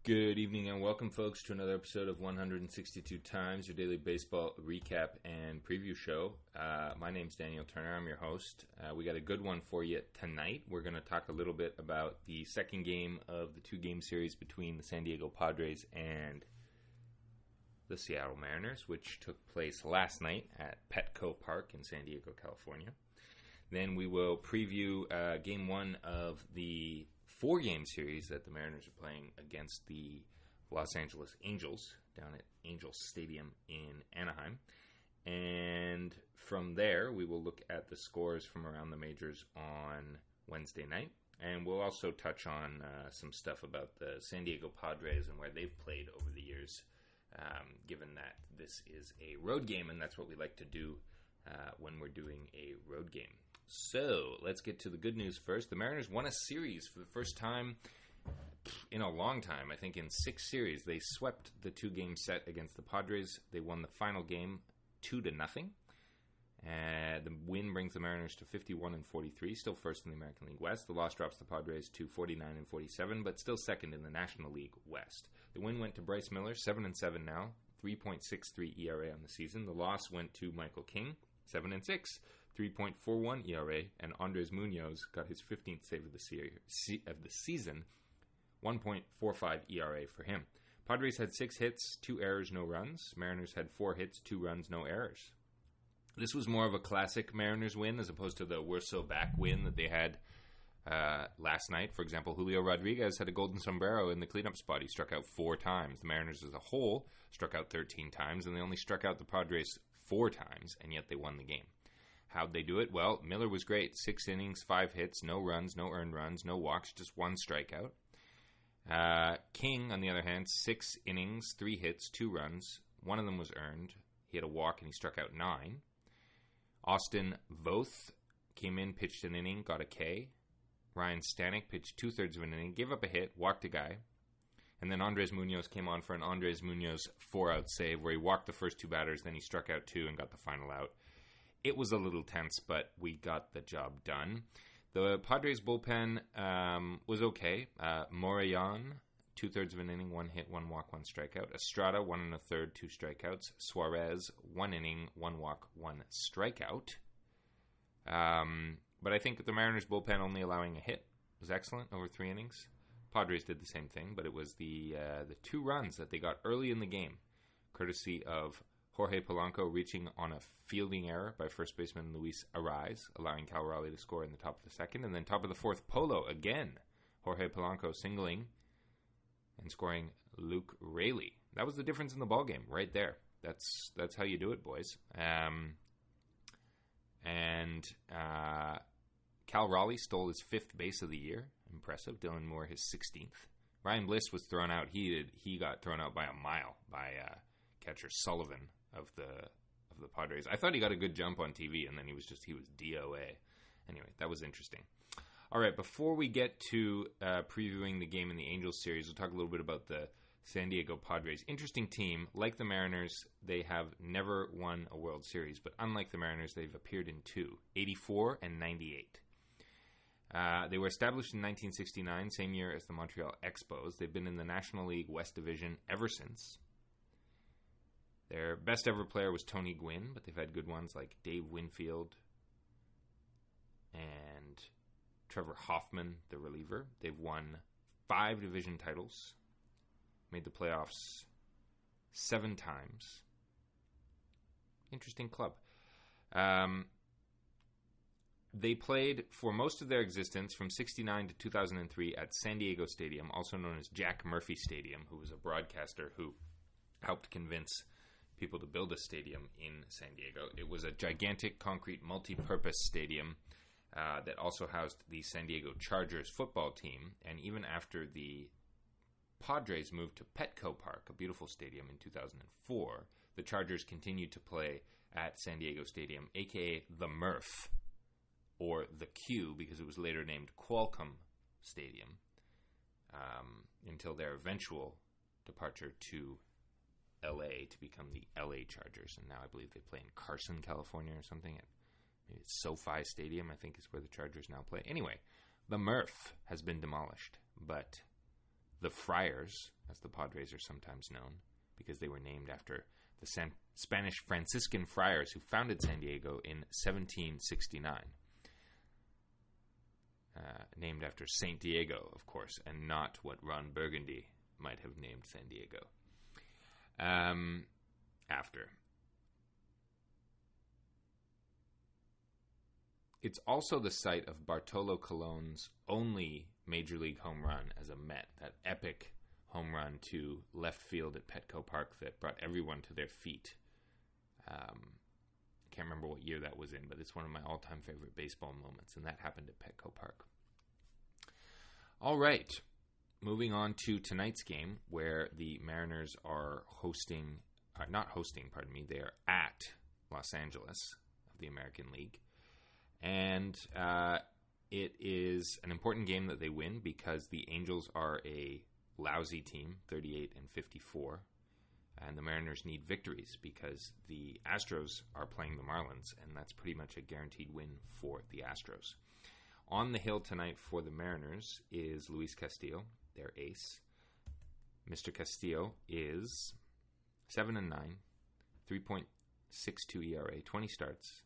Good evening and welcome, folks, to another episode of 162 Times, your daily baseball recap and preview show. My name's Daniel Turner. I'm your host. We got a good one for you tonight. We're going to talk a little bit about the second game of the two-game series between the San Diego Padres and the Seattle Mariners, which took place last night at Petco Park in San Diego, California. Then we will preview Game 1 of the four-game series that the Mariners are playing against the Los Angeles Angels down at Angels Stadium in Anaheim. And from there, we will look at the scores from around the majors on Wednesday night. And we'll also touch on some stuff about the San Diego Padres and where they've played over the years, given that this is a road game, and that's what we like to do when we're doing a road game. So, let's get to the good news first. The Mariners won a series for the first time in a long time. I think in 6 series. They swept the 2-game set against the Padres. They won the final game 2-0. The win brings the Mariners to 51-43, still first in the American League West. The loss drops the Padres to 49-47, but still second in the National League West. The win went to Bryce Miller, 7-7 now, 3.63 ERA on the season. The loss went to Michael King, 7-6. 3.41 ERA, and Andres Munoz got his 15th save of the season, 1.45 ERA for him. Padres had 6 hits, 2 errors, no runs. Mariners had 4 hits, 2 runs, no errors. This was more of a classic Mariners win as opposed to the we're so back win that they had last night. For example, Julio Rodriguez had a golden sombrero in the cleanup spot. He struck out 4 times. The Mariners as a whole struck out 13 times, and they only struck out the Padres 4 times, and yet they won the game. How'd they do it? Well, Miller was great. 6 innings, 5 hits, no runs, no earned runs, no walks, just 1 strikeout. King, on the other hand, 6 innings, 3 hits, 2 runs. 1 of them was earned. He had a walk and he struck out 9. Austin Voth came in, pitched an inning, got a K. Ryan Stanek pitched 2/3 of an inning, gave up a hit, walked a guy. And then Andres Munoz came on for an Andres Munoz 4-out save where he walked the first 2 batters, then he struck out 2 and got the final out. It was a little tense, but we got the job done. The Padres bullpen was okay. Morayan, 2/3 of an inning, 1 hit, 1 walk, 1 strikeout. Estrada, 1 1/3, 2 strikeouts. Suarez, 1 inning, 1 walk, 1 strikeout. But I think the Mariners bullpen only allowing a hit was excellent over 3 innings. Padres did the same thing, but it was the 2 runs that they got early in the game, courtesy of Jorge Polanco reaching on a fielding error by first baseman Luis Arraez, allowing Cal Raleigh to score in the top of the second. And then top of the 4th, Polo again. Jorge Polanco singling and scoring Luke Raley. That was the difference in the ballgame right there. That's how you do it, boys. Cal Raleigh stole his 5th base of the year. Impressive. Dylan Moore, his 16th. Ryan Bliss was thrown out. He got thrown out by a mile by catcher Sullivan of the Padres. I thought he got a good jump on TV, and then he was DOA. Anyway, that was interesting. All right, before we get to previewing the game in the Angels series, we'll talk a little bit about the San Diego Padres. Interesting team. Like the Mariners, they have never won a World Series, but unlike the Mariners, they've appeared in 2, 84 and 98. They were established in 1969, same year as the Montreal Expos. They've been in the National League West Division ever since. Their best ever player was Tony Gwynn, but they've had good ones like Dave Winfield and Trevor Hoffman, the reliever. They've won 5 division titles, made the playoffs 7 times. Interesting club. They played for most of their existence from 1969 to 2003 at San Diego Stadium, also known as Jack Murphy Stadium, who was a broadcaster who helped convince people to build a stadium in San Diego. It was a gigantic concrete multi-purpose stadium that also housed the San Diego Chargers football team. And even after the Padres moved to Petco Park, a beautiful stadium, in 2004, the Chargers continued to play at San Diego Stadium, a.k.a. the Murph, or the Q, because it was later named Qualcomm Stadium, until their eventual departure to LA to become the LA Chargers, and now I believe they play in Carson, California or something. Maybe it's SoFi Stadium, I think, is where the Chargers now play. Anyway, the Murph has been demolished, but the Friars, as the Padres are sometimes known, because they were named after the Spanish Franciscan friars who founded San Diego in 1769. Named after Saint Diego, of course, and not what Ron Burgundy might have named San Diego. After. It's also the site of Bartolo Colon's only Major League home run as a Met, that epic home run to left field at Petco Park that brought everyone to their feet. I can't remember what year that was in, but it's one of my all-time favorite baseball moments, and that happened at Petco Park. All right, moving on to tonight's game, where the Mariners are they are at Los Angeles of the American League. And it is an important game that they win because the Angels are a lousy team, 38-54, and the Mariners need victories because the Astros are playing the Marlins, and that's pretty much a guaranteed win for the Astros. On the hill tonight for the Mariners is Luis Castillo, their ace. Mr. Castillo is 7-9, 3.62 ERA, 20 starts,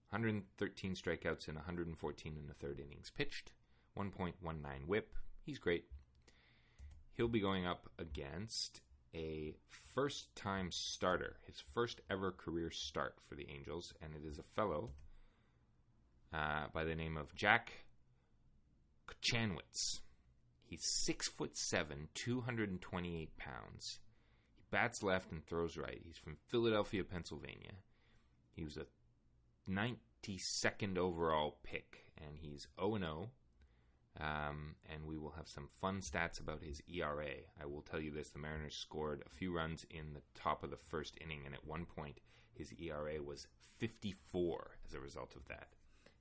113 strikeouts and 114 in the third innings pitched, 1.19 whip. He's great. He'll be going up against a first-time starter, his first ever career start for the Angels, and it is a fellow by the name of Jack Kochanowicz. He's 6'7", 228 pounds. He bats left and throws right. He's from Philadelphia, Pennsylvania. He was a 92nd overall pick, and he's 0-0. And we will have some fun stats about his ERA. I will tell you this, the Mariners scored a few runs in the top of the first inning, and at one point his ERA was 54 as a result of that.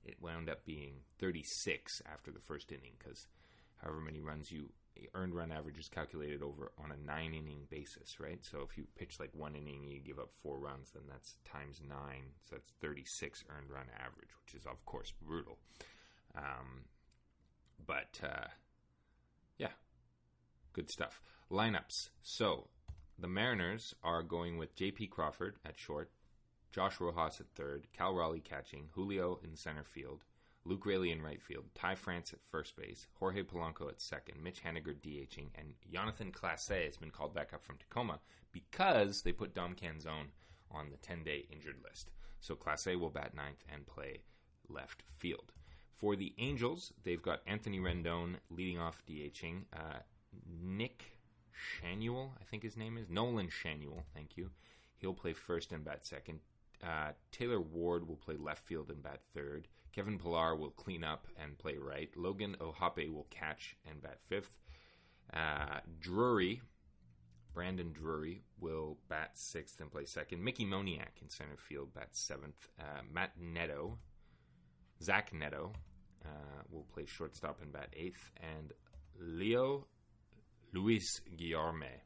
It wound up being 36 after the first inning, because however many runs earned run average is calculated over on a 9-inning basis, right? So if you pitch like one inning and you give up 4 runs, then that's times 9, so that's 36 earned run average, which is of course brutal. But good stuff. Lineups. So the Mariners are going with J.P. Crawford at short, Josh Rojas at third, Cal Raleigh catching, Julio in center field, Luke Raley in right field, Ty France at first base, Jorge Polanco at second, Mitch Haniger DHing, and Jonathan Clase has been called back up from Tacoma because they put Dom Canzone on the 10-day injured list. So Clase will bat ninth and play left field. For the Angels, they've got Anthony Rendon leading off DHing, Nick Shanuel, I think his name is, Nolan Shanuel, thank you. He'll play first and bat second. Taylor Ward will play left field and bat third. Kevin Pillar will clean up and play right. Logan Ohape will catch and bat fifth. Brandon Drury will bat sixth and play second. Mickey Moniak in center field bats seventh. Zach Neto will play shortstop and bat eighth. And Luis Guillorme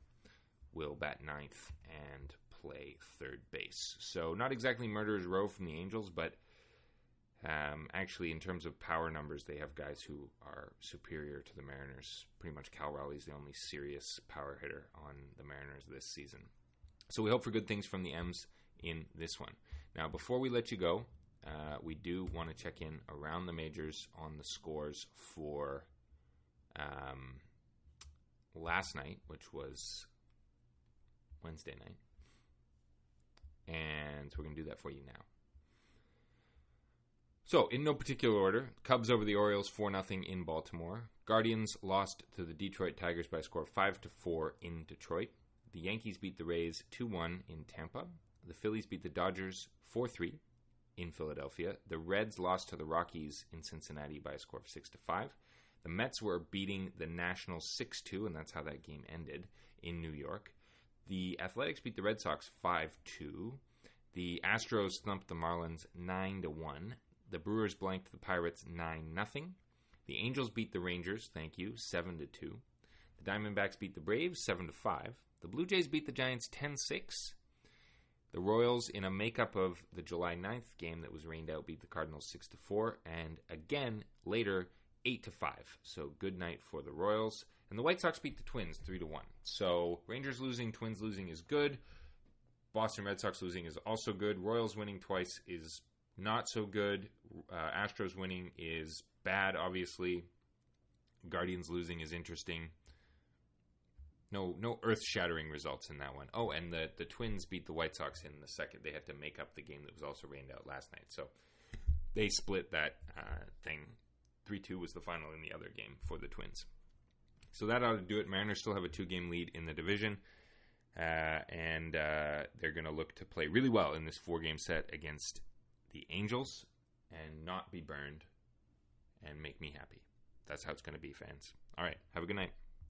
will bat ninth and play third base. So not exactly murderer's row from the Angels, but actually in terms of power numbers, they have guys who are superior to the Mariners. Pretty much Cal Raleigh's the only serious power hitter on the Mariners this season. So we hope for good things from the M's in this one. Now, before we let you go, we do want to check in around the majors on the scores for last night, which was Wednesday night. And so we're going to do that for you now. So, in no particular order, Cubs over the Orioles 4-0 in Baltimore. Guardians lost to the Detroit Tigers by a score of 5-4 in Detroit. The Yankees beat the Rays 2-1 in Tampa. The Phillies beat the Dodgers 4-3 in Philadelphia. The Reds lost to the Rockies in Cincinnati by a score of 6-5. The Mets were beating the Nationals 6-2, and that's how that game ended in New York. The Athletics beat the Red Sox 5-2. The Astros thumped the Marlins 9-1. The Brewers blanked the Pirates 9-0. The Angels beat the Rangers, thank you, 7-2. The Diamondbacks beat the Braves 7-5. The Blue Jays beat the Giants 10-6. The Royals, in a makeup of the July 9th game that was rained out, beat the Cardinals 6-4. And again, later, 8-5. So good night for the Royals. And the White Sox beat the Twins 3-1. So Rangers losing, Twins losing is good. Boston Red Sox losing is also good. Royals winning twice is not so good. Astros winning is bad, obviously. Guardians losing is interesting. No earth-shattering results in that one. Oh, and the Twins beat the White Sox in the second. They had to make up the game that was also rained out last night. So they split that thing. 3-2 was the final in the other game for the Twins. So that ought to do it. Mariners still have a 2-game lead in the division. And they're going to look to play really well in this 4-game set against the Angels and not be burned and make me happy. That's how it's going to be, fans. All right. Have a good night.